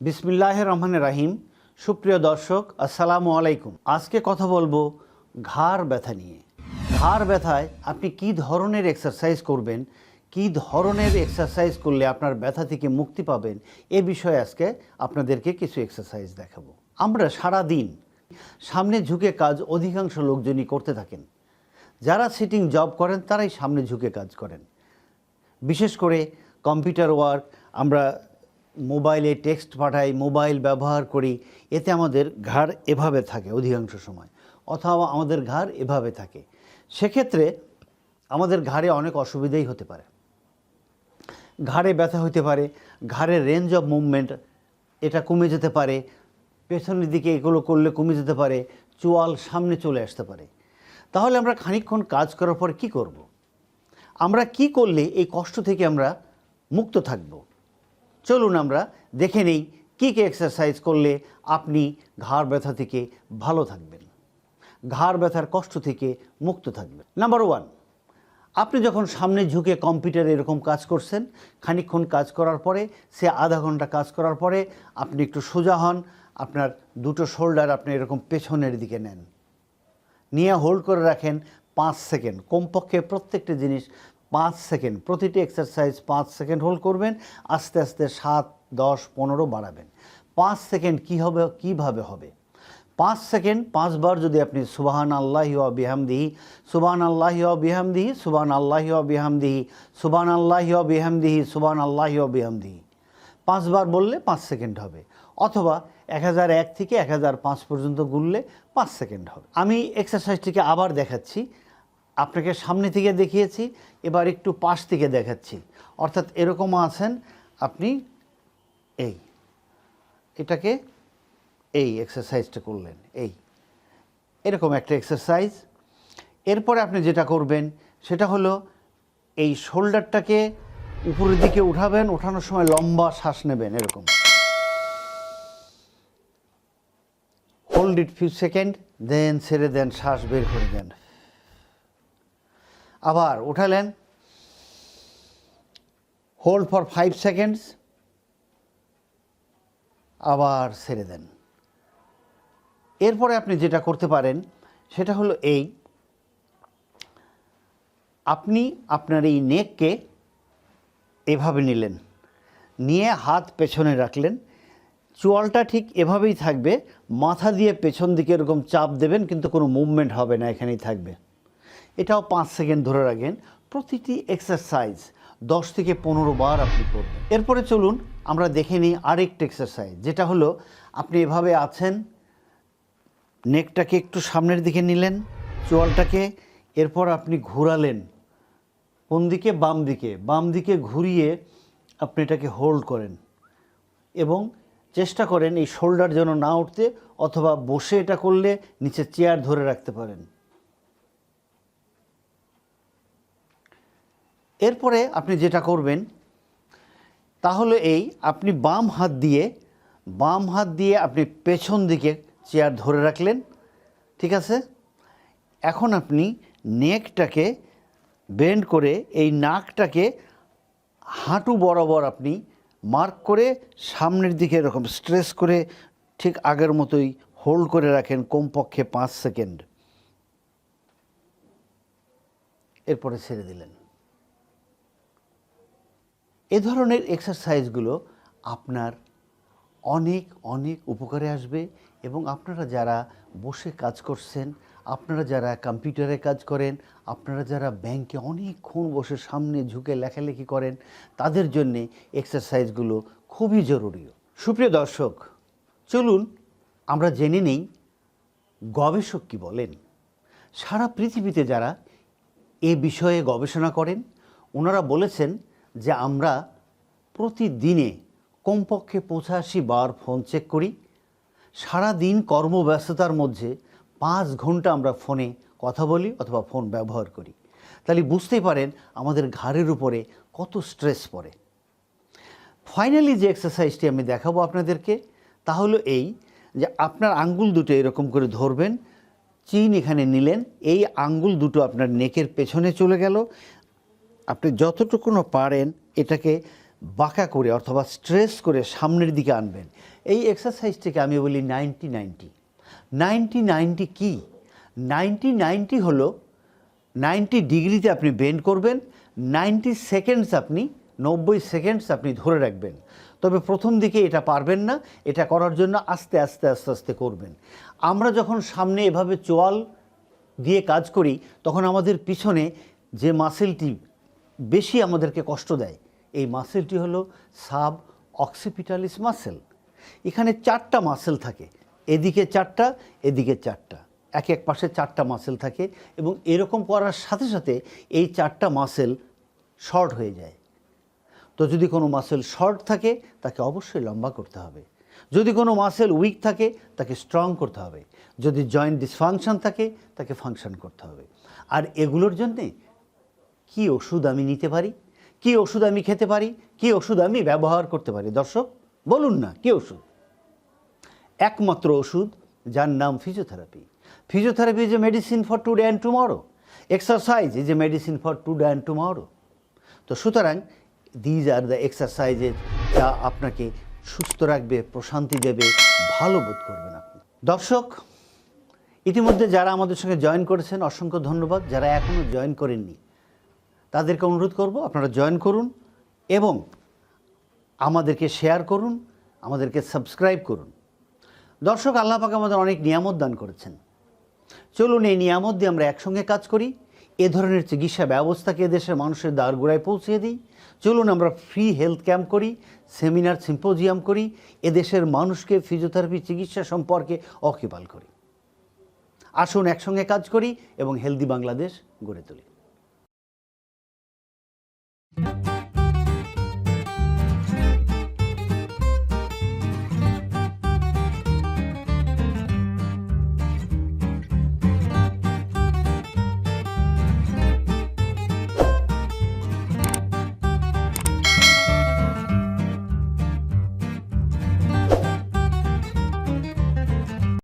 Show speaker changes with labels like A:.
A: বিসমিল্লাহির রহমানির রহিম। সুপ্রিয় দর্শক, আসসালামু আলাইকুম। আজকে কথা বলবো ঘাড় ব্যথা নিয়ে। ঘাড় ব্যথায় আপনি কি ধরনের এক্সারসাইজ করবেন, কি ধরনের এক্সারসাইজ করলে আপনার ব্যথা থেকে মুক্তি পাবেন, এ বিষয়ে আজকে আপনাদেরকে কিছু এক্সারসাইজ দেখাবো। আমরা সারা দিন সামনে ঝুঁকে কাজ অধিকাংশ লোকজনই করতে থাকেন। যারা সিটিং জব করেন তারাই সামনে ঝুঁকে কাজ করেন। বিশেষ করে কম্পিউটার ওয়ার্ক, আমরা মোবাইলে টেক্সট পাঠাই, মোবাইল ব্যবহার করি, এতে আমাদের ঘাড় এভাবে থাকে অধিকাংশ সময়, অথবা আমাদের ঘাড় এভাবে থাকে। সেক্ষেত্রে আমাদের ঘাড়ে অনেক অসুবিধাই হতে পারে। ঘাড়ে ব্যথা হতে পারে, ঘাড়ের রেঞ্জ অফ মুভমেন্ট এটা কমে যেতে পারে, পেছনের দিকে এগুলো করলে কমে যেতে পারে, চোয়াল সামনে চলে আসতে পারে। তাহলে আমরা খানিকক্ষণ কাজ করার পর কি করব? আমরা কি করলে এই কষ্ট থেকে আমরা মুক্ত থাকব? চলুন আমরা দেখে নেই কী কী এক্সারসাইজ করলে আপনি ঘাড় ব্যথা থেকে ভালো থাকবেন, ঘাড় ব্যথার কষ্ট থেকে মুক্ত থাকবেন। নাম্বার 1, আপনি যখন সামনে ঝুঁকে কম্পিউটারে এরকম কাজ করছেন, খানিকক্ষণ কাজ করার পরে, সে আধা ঘন্টা কাজ করার পরে আপনি একটু সোজা হন, আপনার দুটো শোল্ডার আপনি এরকম পেছনের দিকে নেন, নিয়ে হোল্ড করে রাখেন 5 সেকেন্ড। কমপক্ষে প্রত্যেকটা জিনিস 5 সেকেন্ড, প্রতিটি এক্সারসাইজ 5 সেকেন্ড হোল্ড করবেন। আস্তে আস্তে 7, 10, 15 বাড়াবেন। 5 সেকেন্ড কীভাবে হবে? 5 সেকেন্ড 5 বার যদি আপনি সুবহানাল্লাহি ওয়া বিহামদিহি, সুবহানাল্লাহি ওয়া বিহামদিহি, সুবহানাল্লাহি ওয়া বিহামদিহি, সুবহানাল্লাহি ওয়া বিহামদিহি, সুবহানাল্লাহি ওয়া বিহামদিহি 5 বার বললে 5 সেকেন্ড হবে। অথবা 1001 থেকে 1005 পর্যন্ত গুনলে 5 সেকেন্ড হবে। আমি এক্সারসাইজটিকে আবার দেখাচ্ছি। আপনাকে সামনে থেকে দেখিয়েছি, এবার একটু পাশ থেকে দেখাচ্ছি। অর্থাৎ এরকম আছেন আপনি, এটাকে এই এক্সারসাইজটা করলেন, এরকম একটা এক্সারসাইজ। এরপরে আপনি যেটা করবেন সেটা হলো এই শোল্ডারটাকে উপরের দিকে উঠাবেন, ওঠানোর সময় লম্বা শ্বাস নেবেন, এরকম হোল্ড ইট ফিউ সেকেন্ড, দেন ছেড়ে দেন, শ্বাস বের করে দেন। আবার উঠালেন, হোল্ড ফর 5 সেকেন্ডস, আবার ছেড়ে দেন। এরপরে আপনি যেটা করতে পারেন সেটা হলো আপনি আপনার এই নেককে এভাবে নিলেন, নিয়ে হাত পেছনে রাখলেন, চোয়ালটা ঠিক এভাবেই থাকবে, মাথা দিয়ে পেছন দিকে এরকম চাপ দেবেন, কিন্তু কোনো মুভমেন্ট হবে না, এখানেই থাকবে। এটাও 5 সেকেন্ড ধরে রাখেন। প্রতিটি এক্সারসাইজ 10 থেকে 15 বার আপনি করবেন। এরপরে চলুন আমরা দেখে নিই আরেকটা এক্সারসাইজ, যেটা হলো আপনি এভাবে আছেন, নেকটাকে একটু সামনের দিকে নিলেন, চোয়ালটাকে, এরপর আপনি ঘোরালেন কোন দিকে? বাম দিকে। বাম দিকে ঘুরিয়ে আপনি এটাকে হোল্ড করেন এবং চেষ্টা করেন এই শোল্ডার যেন না উঠতে, অথবা বসে এটা করলে নিচে চেয়ার ধরে রাখতে পারেন। এরপরে আপনি যেটা করবেন তাহলে আপনি বাম হাত দিয়ে আপনি পেছন দিকে চেয়ার ধরে রাখলেন, ঠিক আছে? এখন আপনি নেকটাকে বেন্ড করে এই নাকটাকে হাঁটু বরাবর আপনি মার্ক করে সামনের দিকে এরকম স্ট্রেস করে ঠিক আগের মতোই হোল্ড করে রাখেন কমপক্ষে 5 সেকেন্ড। এরপরে ছেড়ে দিলেন। এ ধরনের এক্সারসাইজগুলো আপনার অনেক অনেক উপকারে আসবে। এবং আপনারা যারা বসে কাজ করছেন, আপনারা যারা কম্পিউটারে কাজ করেন, আপনারা যারা ব্যাংকে অনেকক্ষণ বসে সামনে ঝুঁকে লেখালেখি করেন, তাদের জন্যে এক্সারসাইজগুলো খুবই জরুরি। সুপ্রিয় দর্শক, চলুন আমরা জেনে নেই গবেষক কী বলেন। সারা পৃথিবীতে যারা এ বিষয়ে গবেষণা করেন, ওনারা বলেছেন যে আমরা প্রতিদিনে কমপক্ষে 85 বার ফোন চেক করি। সারা দিন কর্মব্যস্ততার মধ্যে 5 ঘন্টা আমরা ফোনে কথা বলি অথবা ফোন ব্যবহার করি। তাহলে বুঝতেই পারেন আমাদের ঘাড়ের উপরে কত স্ট্রেস পড়ে। ফাইনালি যে এক্সারসাইজটি আমি দেখাবো আপনাদেরকে, তা হলো যে আপনার আঙ্গুল দুটো এরকম করে ধরবেন, চিন এখানে নিলেন, এই আঙ্গুল দুটো আপনার নেকের পেছনে চলে গেল। আপনি যতটুকুনো পারেন এটাকে বাঁকা করে অথবা স্ট্রেস করে সামনের দিকে আনবেন। এই এক্সারসাইজটিকে আমি বলি 90-90। 90-90 কি? 90-90 হলো 90 ডিগ্রিতে আপনি বেন্ড করবেন, 90 সেকেন্ডস আপনি 90 সেকেন্ডস আপনি ধরে রাখবেন। তবে প্রথম দিকে এটা পারবেন না, এটা করার জন্য আস্তে আস্তে আস্তে আস্তে করবেন। আমরা যখন সামনে এভাবে চোয়াল দিয়ে কাজ করি তখন আমাদের পিছনে যে মাসেলটি বেশি আমাদেরকে কষ্ট দেয় এই মাসেলটি হলো সাব অক্সিপিটালিস মাসেল। এখানে 4টা মাসেল থাকে, এদিকে 4টা, এদিকে 4টা, এক এক পাশে 4টা মাসেল থাকে এবং এরকম করার সাথে সাথে এই 4টা মাসেল শর্ট হয়ে যায়। তো যদি কোনো মাসেল শর্ট থাকে তাকে অবশ্যই লম্বা করতে হবে, যদি কোনো মাসেল উইক থাকে তাকে স্ট্রং করতে হবে, যদি জয়েন্ট ডিসফাংশন থাকে তাকে ফাংশন করতে হবে। আর এগুলোর জন্যে কি ওষুধ আমি নিতে পারি, কি ওষুধ আমি খেতে পারি, কি ওষুধ আমি ব্যবহার করতে পারি? দর্শক বলুন না কি ওষুধ? একমাত্র ওষুধ যার নাম physiotherapy. Physiotherapy is a medicine for today and tomorrow, exercise is a medicine for today and tomorrow. তো সুতরাং দিজ আর দ্য এক্সারসাইজেস যা আপনাকে সুস্থ রাখবে, প্রশান্তি দেবে, ভালো বোধ করবেন আপনি। দর্শক ইতিমধ্যে যারা আমাদের সঙ্গে জয়েন করেছেন অসংখ্য ধন্যবাদ। যারা এখনও জয়েন করেননি তাদেরকে অনুরোধ করব আপনারা জয়েন করুন এবং আমাদেরকে শেয়ার করুন, আমাদেরকে সাবস্ক্রাইব করুন। দর্শক আল্লাহ পাক আমাদের অনেক নিয়ামত দান করেছেন, চলুন এই নিয়ামত দিয়ে আমরা একসঙ্গে কাজ করি, এ ধরনের চিকিৎসা ব্যবস্থাকে এদেশের মানুষের দ্বারগোড়ায় পৌঁছে দিই। চলুন আমরা ফ্রি হেলথ ক্যাম্প করি, সেমিনার সিম্পোজিয়াম করি, এদেশের মানুষকে ফিজিওথেরাপি চিকিৎসা সম্পর্কে ওয়াকিবহাল করি। আসুন একসঙ্গে কাজ করি এবং হেলদি বাংলাদেশ গড়ে তুলি।